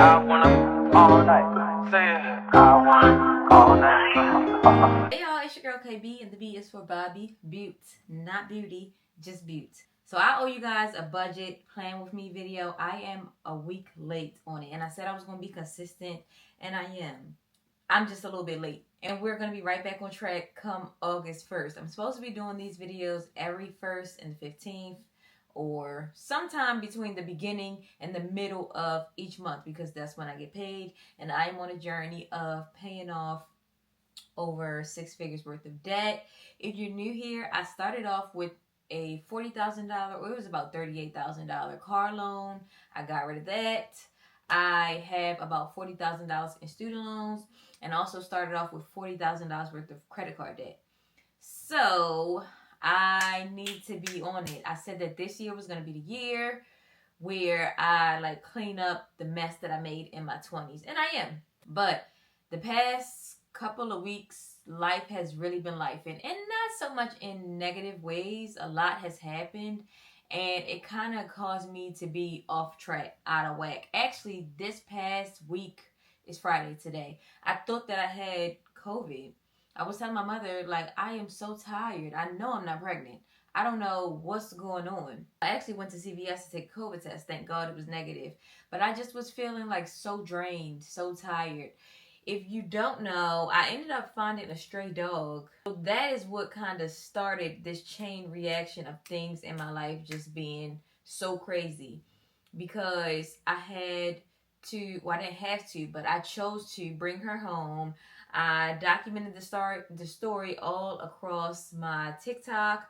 I wanna all night. Say it. I wanna all night. Hey y'all, it's your girl KB, and the B is for BobbieBeaut, not beauty, just Beaut. So I owe you guys a budget plan with me video. I am a week late on it, and I said I was going to be consistent, and I am. I'm just a little bit late, and we're going to be right back on track come August 1st. I'm supposed to be doing these videos every 1st and 15th, or sometime between the beginning and the middle of each month, because that's when I get paid, and I'm on a journey of paying off over 6 figures worth of debt. If you're new here, I started off with a $40,000, or it was about $38,000 car loan. I got rid of that. I have about $40,000 in student loans, and also started off with $40,000 worth of credit card debt. So I need to be on it. I said that this year was going to be the year where I clean up the mess that I made in my 20s, and I am. But the past couple of weeks, life has really been life, and not so much in negative ways. A lot has happened, and it kind of caused me to be off track, out of whack. Actually, this past week, is Friday today, I thought that I had COVID. I was telling my mother, I am so tired. I know I'm not pregnant. I don't know what's going on. I actually went to CVS to take a COVID test. Thank God it was negative. But I just was feeling so drained, so tired. If you don't know, I ended up finding a stray dog. So that is what kind of started this chain reaction of things in my life just being so crazy. Because I had to, well, I didn't have to, but I chose to bring her home. I documented the story all across my TikTok,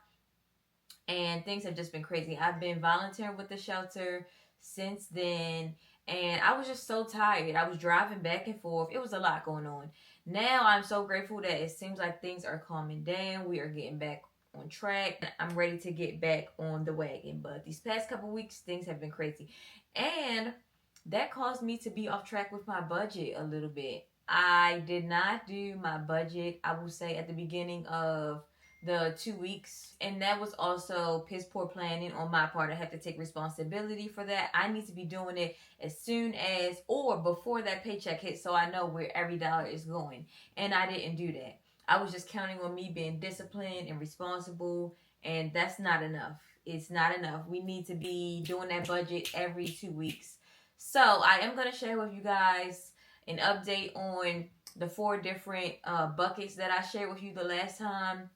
and things have just been crazy. I've been volunteering with the shelter since then, and I was just so tired. I was driving back and forth. It was a lot going on. Now I'm so grateful that it seems like things are calming down. We are getting back on track. I'm ready to get back on the wagon. But these past couple weeks, things have been crazy. And that caused me to be off track with my budget a little bit. I did not do my budget, I will say, at the beginning of the 2 weeks, and that was also piss poor planning on my part. I have to take responsibility for that. I need to be doing it as soon as or before that paycheck hits, so I know where every dollar is going, and I didn't do that. I was just counting on me being disciplined and responsible, and that's not enough. It's not enough. We need to be doing that budget every 2 weeks. So I am going to share with you guys an update on the 4 different buckets that I shared with you the last time.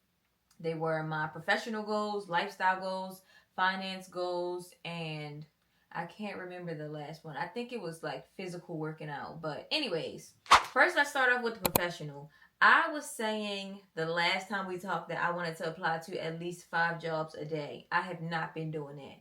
They were my professional goals, lifestyle goals, finance goals, and I can't remember the last one. I think it was physical working out. But anyways, first let's start off with the professional. I was saying the last time we talked that I wanted to apply to at least 5 jobs a day. I have not been doing that.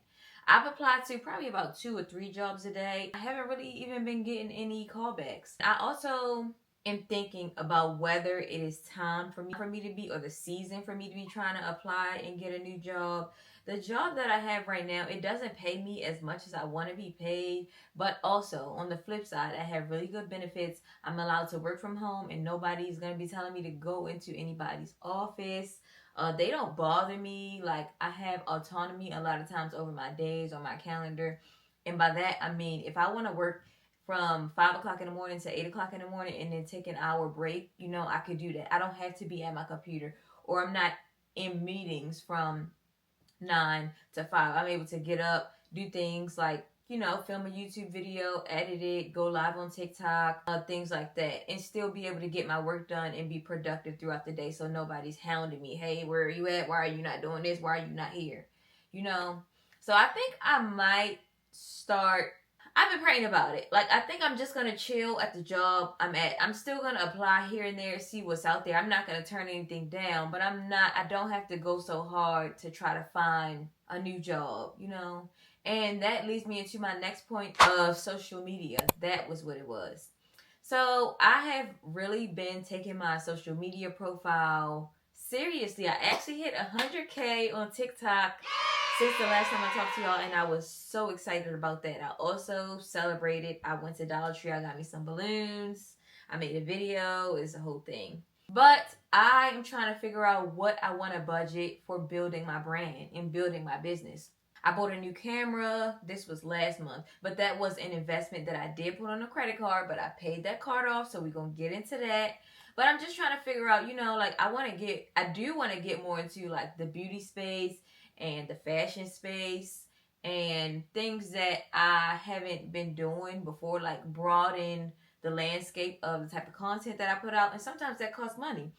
I've applied to probably about 2 or 3 jobs a day. I haven't really even been getting any callbacks. I also am thinking about whether it is time for me to be, or the season for me to be trying to apply and get a new job. The job that I have right now, it doesn't pay me as much as I want to be paid, but also on the flip side, I have really good benefits. I'm allowed to work from home, and nobody's going to be telling me to go into anybody's office. They don't bother me. I have autonomy a lot of times over my days or my calendar. And by that, I mean, if I want to work from 5 o'clock in the morning to 8 o'clock in the morning and then take an hour break, I could do that. I don't have to be at my computer, or I'm not in meetings from 9 to 5. I'm able to get up, do things film a YouTube video, edit it, go live on TikTok, things like that, and still be able to get my work done and be productive throughout the day, so nobody's hounding me. Hey, where are you at? Why are you not doing this? Why are you not here? So I think I might start. I've been praying about it. I think I'm just going to chill at the job I'm at. I'm still going to apply here and there, see what's out there. I'm not going to turn anything down, but I don't have to go so hard to try to find a new job, And that leads me into my next point of social media. That was what it was. So I have really been taking my social media profile seriously. I actually hit 100K on TikTok since the last time I talked to y'all, and I was so excited about that. I also celebrated. I went to Dollar Tree. I got me some balloons. I made a video. It's a whole thing. But I am trying to figure out what I want to budget for building my brand and building my business. I bought a new camera. This was last month, but that was an investment that I did put on a credit card, but I paid that card off, so we're going to get into that. But I'm just trying to figure out, you know, like I do want to get more into like the beauty space and the fashion space and things that I haven't been doing before, like broaden the landscape of the type of content that I put out. And sometimes that costs money.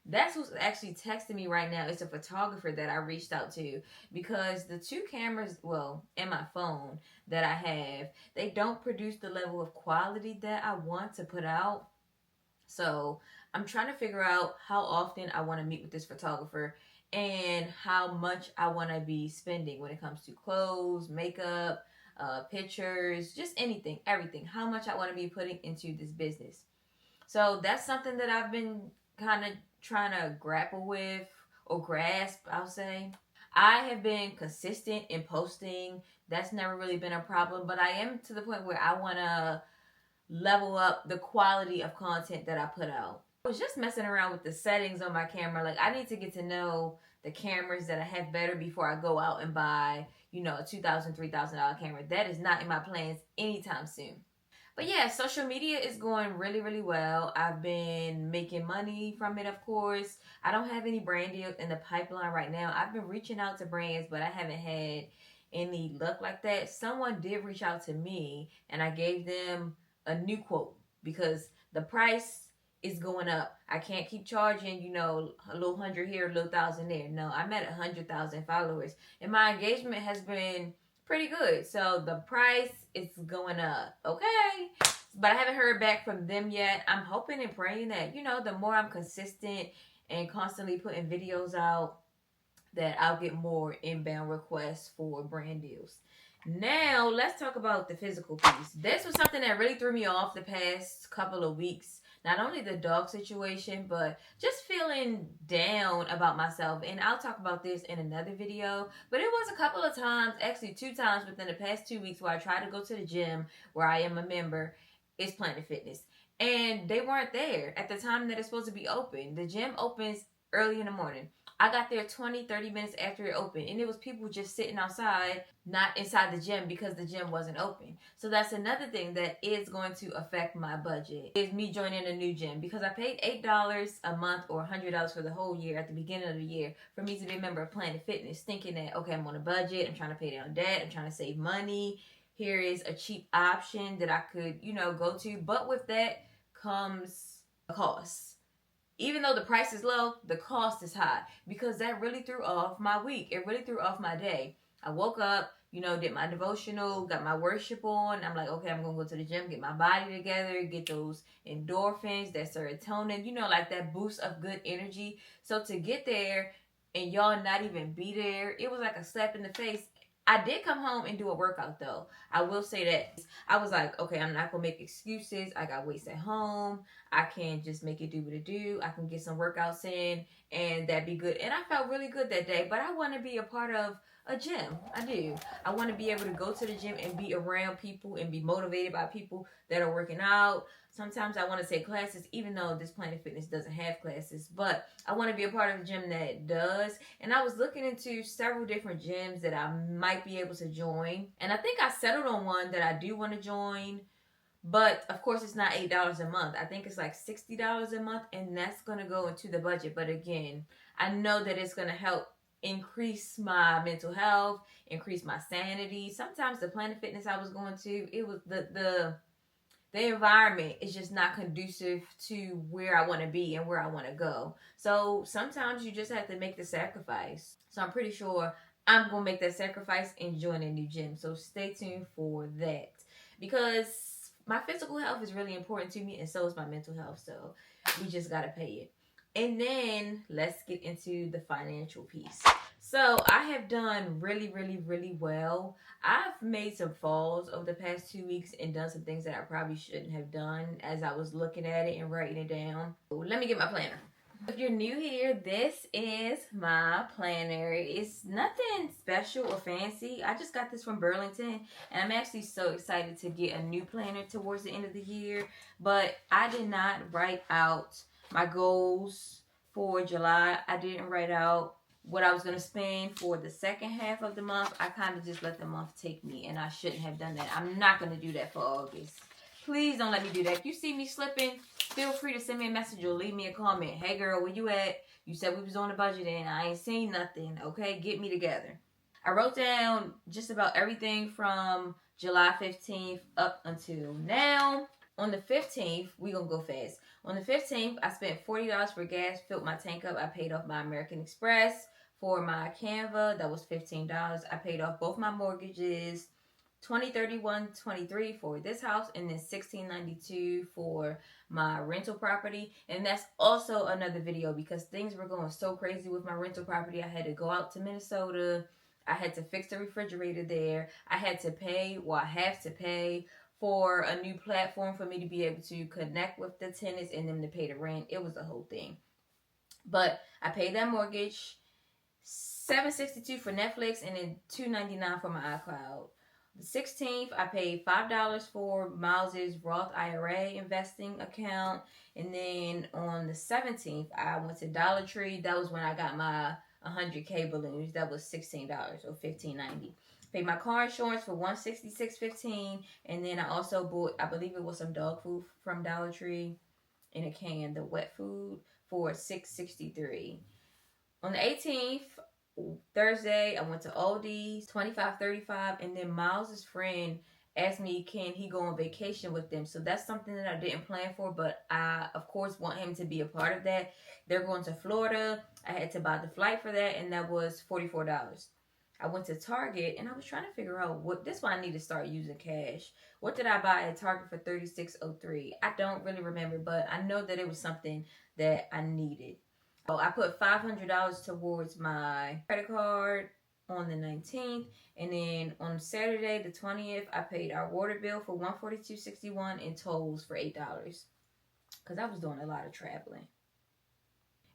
That's who's actually texting me right now. It's a photographer that I reached out to, because the two cameras, well, in my phone that I have, they don't produce the level of quality that I want to put out. So I'm trying to figure out how often I want to meet with this photographer and how much I want to be spending when it comes to clothes, makeup, pictures, just anything, everything. How much I want to be putting into this business. So that's something that I've been kind of trying to grapple with or grasp, I'll say. I have been consistent in posting. That's never really been a problem, but I am to the point where I want to level up the quality of content that I put out. I was just messing around with the settings on my camera. Like, I need to get to know the cameras that I have better before I go out and buy, you know, a $2,000, $3,000 camera. That is not in my plans anytime soon. But yeah, social media is going really, really well. I've been making money from it, of course. I don't have any brand deals in the pipeline right now. I've been reaching out to brands, but I haven't had any luck like that. Someone did reach out to me, and I gave them a new quote because the price is going up. I can't keep charging, you know, a little 100 here, a little 1,000 there. No, I'm at 100,000 followers, and my engagement has been pretty good. So the price is going up, okay? But I haven't heard back from them yet. I'm hoping and praying that, you know, the more I'm consistent and constantly putting videos out, that I'll get more inbound requests for brand deals. Now, let's talk about the physical piece. This was something that really threw me off the past couple of weeks. Not only the dog situation, but just feeling down about myself. And I'll talk about this in another video. But it was a couple of times, actually 2 times within the past 2 weeks, where I tried to go to the gym where I am a member. It's Planet Fitness. And they weren't there at the time that it's supposed to be open. The gym opens early in the morning. I got there 20-30 minutes after it opened, and it was people just sitting outside, not inside the gym, because the gym wasn't open. So that's another thing that is going to affect my budget, is me joining a new gym, because I paid $8 a month or $100 for the whole year at the beginning of the year for me to be a member of Planet Fitness, thinking that, okay, I'm on a budget, I'm trying to pay down debt, I'm trying to save money. Here is a cheap option that I could, you know, go to. But with that comes a cost. Even though the price is low, the cost is high, because that really threw off my week. It really threw off my day. I woke up, you know, did my devotional, got my worship on. I'm like, okay, I'm going to go to the gym, get my body together, get those endorphins, that serotonin, you know, like that boost of good energy. So to get there and y'all not even be there, it was like a slap in the face. I did come home and do a workout, though. I will say that. I was like, okay, I'm not going to make excuses. I got weights at home. I can just make it do what it do. I can get some workouts in, and that'd be good. And I felt really good that day. But I want to be a part of a gym. I do. I want to be able to go to the gym and be around people and be motivated by people that are working out. Sometimes I want to take classes, even though this Planet Fitness doesn't have classes. But I want to be a part of a gym that does. And I was looking into several different gyms that I might be able to join. And I think I settled on one that I do want to join. But, of course, it's not $8 a month. I think it's like $60 a month. And that's going to go into the budget. But, again, I know that it's going to help increase my mental health, increase my sanity. Sometimes the Planet Fitness I was going to, it was the environment is just not conducive to where I want to be and where I want to go. So sometimes you just have to make the sacrifice. So I'm pretty sure I'm going to make that sacrifice and join a new gym. So stay tuned for that, because my physical health is really important to me, and so is my mental health. So we just got to pay it. And then let's get into the financial piece. So I have done really, really, really well. I've made some falls over the past 2 weeks and done some things that I probably shouldn't have done as I was looking at it and writing it down. Let me get my planner. If you're new here, this is my planner. It's nothing special or fancy. I just got this from Burlington, and I'm actually so excited to get a new planner towards the end of the year. But I did not write out my goals for July. I didn't write out what I was going to spend for the second half of the month, I kind of just let the month take me, and I shouldn't have done that. I'm not going to do that for August. Please don't let me do that. If you see me slipping, feel free to send me a message or leave me a comment. Hey girl, where you at? You said we was on a budget and I ain't seen nothing. Okay, get me together. I wrote down just about everything from July 15th up until now. On the 15th, we gonna go fast. On the 15th, I spent $40 for gas, filled my tank up. I paid off my American Express. For my Canva, that was $15. I paid off both my mortgages, $20.31.23 for this house, and then $16.92 for my rental property. And that's also another video because things were going so crazy with my rental property. I had to go out to Minnesota. I had to fix the refrigerator there. I had to pay, well, I have to pay for a new platform for me to be able to connect with the tenants and them to pay the rent. It was a whole thing. But I paid that mortgage, $7.62 for Netflix, and then $2.99 for my iCloud. The 16th, I paid $5 for Miles's Roth IRA investing account. And then on the 17th, I went to Dollar Tree. That was when I got my 100K balloons. That was $16 or $15.90. Paid my car insurance for $166.15. And then I also bought, I believe it was some dog food from Dollar Tree in a can, the wet food, for $6.63. On the 18th, Thursday, I went to Aldi's, $25.35, and then Miles' friend asked me, can he go on vacation with them? So that's something that I didn't plan for, but I, of course, want him to be a part of that. They're going to Florida. I had to buy the flight for that, and that was $44. I went to Target, and I was trying to figure out what, this is why I need to start using cash. What did I buy at Target for $36.03? I don't really remember, but I know that it was something that I needed. So I put $500 towards my credit card on the 19th, and then on Saturday the 20th, I paid our water bill for $142.61 and tolls for $8 because I was doing a lot of traveling.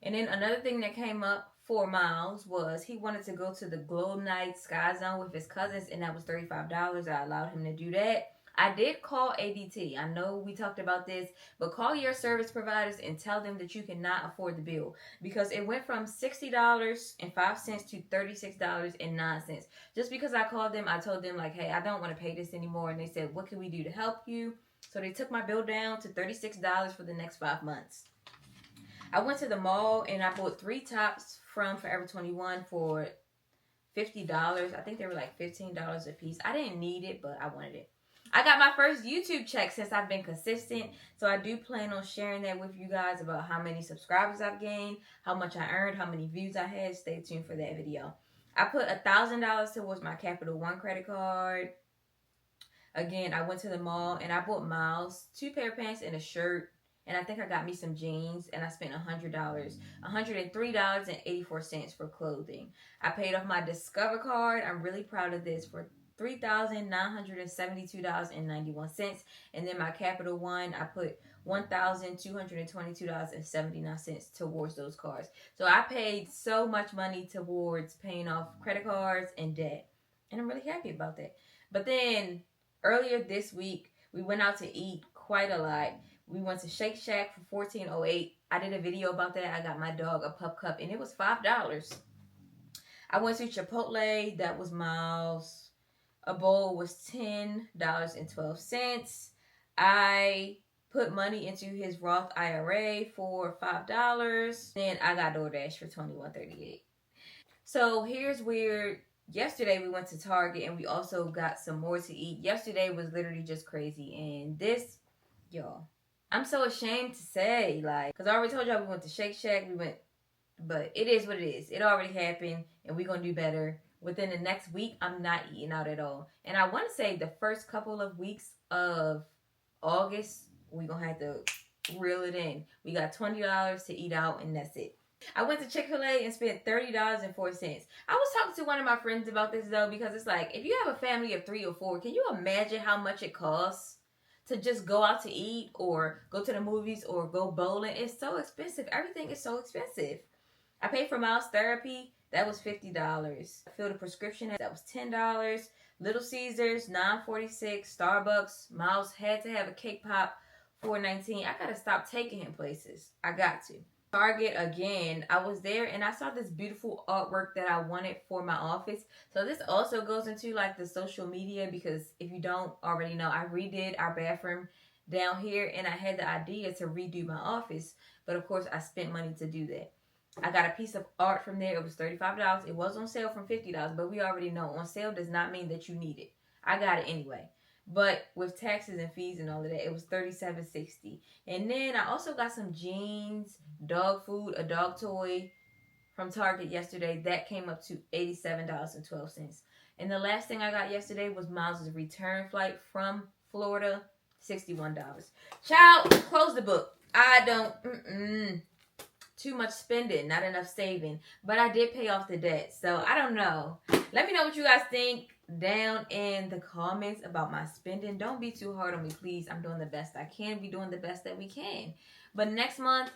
And then another thing that came up for Miles was he wanted to go to the Glow Night Sky Zone with his cousins, and that was $35. I allowed him to do that. I did call ADT. I know we talked about this, but call your service providers and tell them that you cannot afford the bill because it went from $60.05 to $36.09. Just because I called them, I told them like, hey, I don't want to pay this anymore. And they said, what can we do to help you? So they took my bill down to $36 for the next 5 months. I went to the mall and I bought 3 tops from Forever 21 for $50. I think they were like $15 a piece. I didn't need it, but I wanted it. I got my first YouTube check since I've been consistent, so I do plan on sharing that with you guys about how many subscribers I've gained, how much I earned, how many views I had. Stay tuned for that video. I put $1,000 towards my Capital One credit card. Again, I went to the mall and I bought Miles 2 pair of pants and a shirt, and I think I got me some jeans, and I spent $100, $103.84 for clothing. I paid off my Discover card. I'm really proud of this, for $3,972.91, and then my Capital One, I put $1,222.79 towards those cards. So I paid so much money towards paying off credit cards and debt, and I'm really happy about that. But then earlier this week, we went out to eat quite a lot. We went to Shake Shack for $14.08. I did a video about that. I got my dog a pup cup, and it was $5. I went to Chipotle. That was Miles. A bowl was $10.12. I put money into his Roth IRA for $5. Then I got DoorDash for $21.38. So here's where yesterday we went to Target and we also got some more to eat. Yesterday was literally just crazy. And this, y'all, I'm so ashamed to say, like, because I already told y'all we went to Shake Shack. But it is what it is. It already happened and we're going to do better. Within the next week, I'm not eating out at all. And I want to say the first couple of weeks of August, we're going to have to reel it in. We got $20 to eat out, and that's it. I went to Chick-fil-A and spent $30.04. I was talking to one of my friends about this, though, because it's like, if you have a family of 3 or 4, can you imagine how much it costs to just go out to eat or go to the movies or go bowling? It's so expensive. Everything is so expensive. I paid for Miles therapy. That was $50. I filled a prescription. That was $10. Little Caesars, $9.46. Starbucks. Miles had to have a cake pop, $4.19. I gotta stop taking him places. I got to. Target again. I was there and I saw this beautiful artwork that I wanted for my office. So this also goes into like the social media, because if you don't already know, I redid our bathroom down here and I had the idea to redo my office, but of course I spent money to do that. I got a piece of art from there. It was $35. It was on sale from $50, but we already know on sale does not mean that you need it. I got it anyway. But with taxes and fees and all of that, it was $37.60. And then I also got some jeans, dog food, a dog toy from Target yesterday. That came up to $87.12. And the last thing I got yesterday was Miles' return flight from Florida, $61. Child, close the book. I don't, too much spending, not enough saving. But I did pay off the debt, so I don't know. Let me know what you guys think down in the comments about my spending. Don't be too hard on me, please. I'm doing the best I can. Be doing the best that we can. But next month,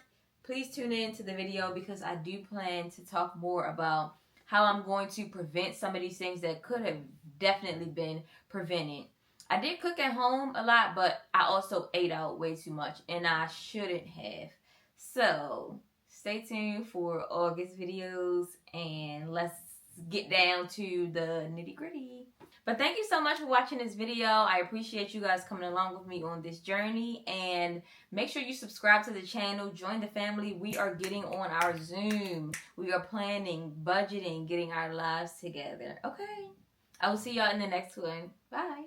please tune in to the video, because I do plan to talk more about how I'm going to prevent some of these things that could have definitely been prevented. I did cook at home a lot, but I also ate out way too much, and I shouldn't have. So stay tuned for August videos, and let's get down to the nitty-gritty. But thank you so much for watching this video. I appreciate you guys coming along with me on this journey, and make sure you subscribe to the channel, join the family. We are getting on our Zoom. We are planning, budgeting, getting our lives together. Okay, I will see y'all in the next one. Bye.